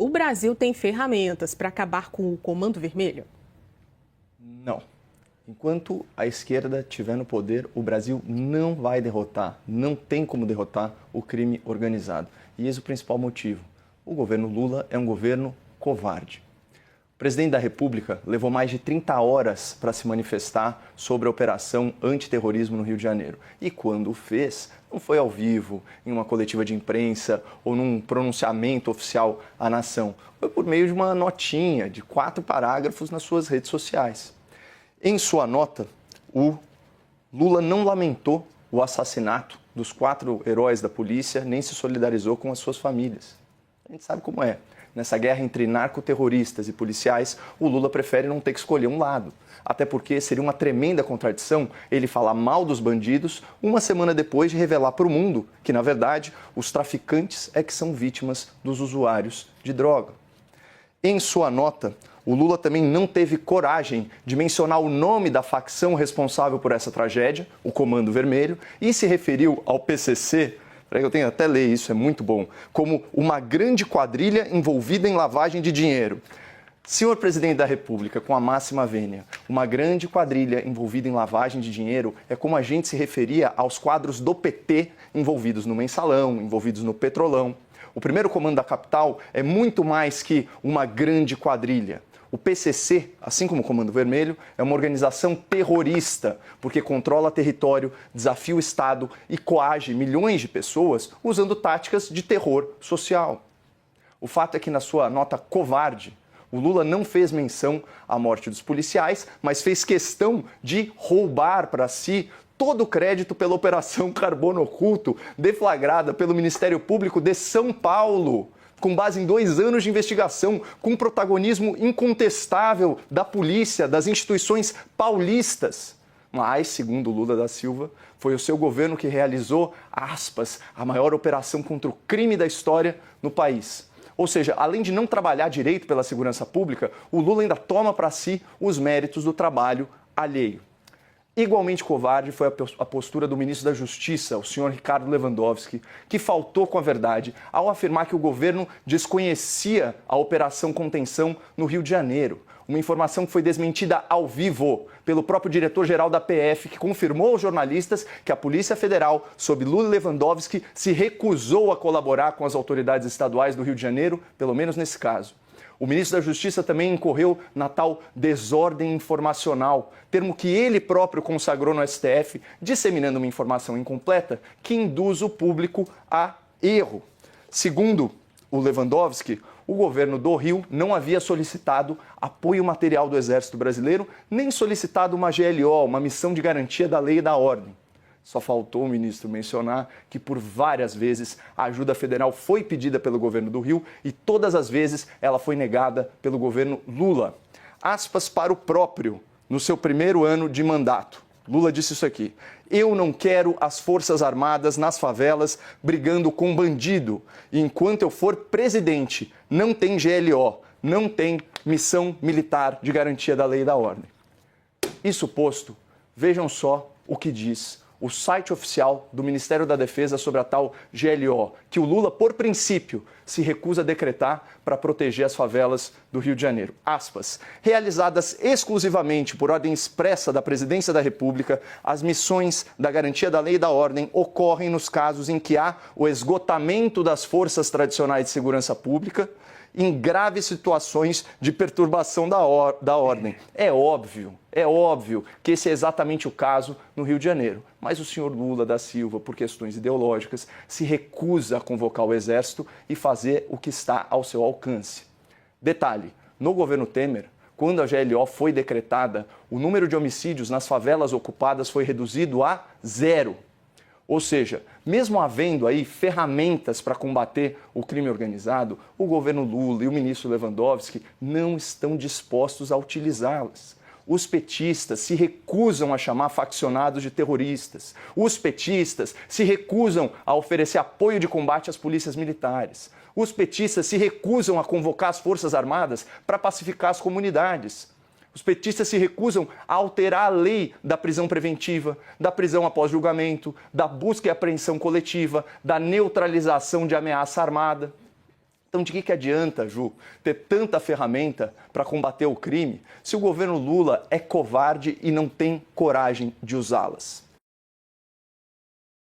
O Brasil tem ferramentas para acabar com o Comando Vermelho? Não. Enquanto a esquerda estiver no poder, o Brasil não vai derrotar, não tem como derrotar o crime organizado. E esse é o principal motivo. O governo Lula é um governo covarde. O presidente da República levou mais de 30 horas para se manifestar sobre a operação antiterrorismo no Rio de Janeiro. E quando o fez, não foi ao vivo, em uma coletiva de imprensa ou num pronunciamento oficial à nação. Foi por meio de uma notinha de 4 parágrafos nas suas redes sociais. Em sua nota, o Lula não lamentou o assassinato dos 4 heróis da polícia, nem se solidarizou com as suas famílias. A gente sabe como é. Nessa guerra entre narcoterroristas e policiais, o Lula prefere não ter que escolher um lado. Até porque seria uma tremenda contradição ele falar mal dos bandidos uma semana depois de revelar para o mundo que, na verdade, os traficantes é que são vítimas dos usuários de droga. Em sua nota, o Lula também não teve coragem de mencionar o nome da facção responsável por essa tragédia, o Comando Vermelho, e se referiu ao PCC, eu tenho até ler isso, é muito bom, como uma grande quadrilha envolvida em lavagem de dinheiro. Senhor Presidente da República, com a máxima vênia, uma grande quadrilha envolvida em lavagem de dinheiro é como a gente se referia aos quadros do PT envolvidos no Mensalão, envolvidos no Petrolão. O primeiro comando da capital é muito mais que uma grande quadrilha. O PCC, assim como o Comando Vermelho, é uma organização terrorista, porque controla território, desafia o Estado e coage milhões de pessoas usando táticas de terror social. O fato é que, na sua nota covarde, o Lula não fez menção à morte dos policiais, mas fez questão de roubar para si todo o crédito pela Operação Carbono Oculto, deflagrada pelo Ministério Público de São Paulo, com base em 2 anos de investigação, com protagonismo incontestável da polícia, das instituições paulistas. Mas, segundo Lula da Silva, foi o seu governo que realizou, aspas, a maior operação contra o crime da história no país. Ou seja, além de não trabalhar direito pela segurança pública, o Lula ainda toma para si os méritos do trabalho alheio. Igualmente covarde foi a postura do ministro da Justiça, o senhor Ricardo Lewandowski, que faltou com a verdade ao afirmar que o governo desconhecia a Operação Contenção no Rio de Janeiro. Uma informação que foi desmentida ao vivo pelo próprio diretor-geral da PF, que confirmou aos jornalistas que a Polícia Federal, sob Lula e Lewandowski, se recusou a colaborar com as autoridades estaduais do Rio de Janeiro, pelo menos nesse caso. O ministro da Justiça também incorreu na tal desordem informacional, termo que ele próprio consagrou no STF, disseminando uma informação incompleta que induz o público a erro. Segundo o Lewandowski, o governo do Rio não havia solicitado apoio material do Exército Brasileiro, nem solicitado uma GLO, uma missão de garantia da lei e da ordem. Só faltou o ministro mencionar que por várias vezes a ajuda federal foi pedida pelo governo do Rio e todas as vezes ela foi negada pelo governo Lula. Aspas para o próprio, no seu primeiro ano de mandato. Lula disse isso aqui: eu não quero as Forças Armadas nas favelas brigando com bandido. E enquanto eu for presidente, não tem GLO, não tem missão militar de garantia da lei e da ordem. Isso posto, vejam só o que diz o site oficial do Ministério da Defesa sobre a tal GLO, que o Lula, por princípio, se recusa a decretar para proteger as favelas do Rio de Janeiro. Aspas, realizadas exclusivamente por ordem expressa da Presidência da República, as missões da garantia da lei e da ordem ocorrem nos casos em que há o esgotamento das forças tradicionais de segurança pública, em graves situações de perturbação da ordem. É óbvio que esse é exatamente o caso no Rio de Janeiro. Mas o senhor Lula da Silva, por questões ideológicas, se recusa a convocar o Exército e fazer o que está ao seu alcance. Detalhe, no governo Temer, quando a GLO foi decretada, o número de homicídios nas favelas ocupadas foi reduzido a 0. Ou seja, mesmo havendo aí ferramentas para combater o crime organizado, o governo Lula e o ministro Lewandowski não estão dispostos a utilizá-las. Os petistas se recusam a chamar faccionados de terroristas. Os petistas se recusam a oferecer apoio de combate às polícias militares. Os petistas se recusam a convocar as Forças Armadas para pacificar as comunidades. Os petistas se recusam a alterar a lei da prisão preventiva, da prisão após julgamento, da busca e apreensão coletiva, da neutralização de ameaça armada. Então, de que adianta, Ju, ter tanta ferramenta para combater o crime se o governo Lula é covarde e não tem coragem de usá-las?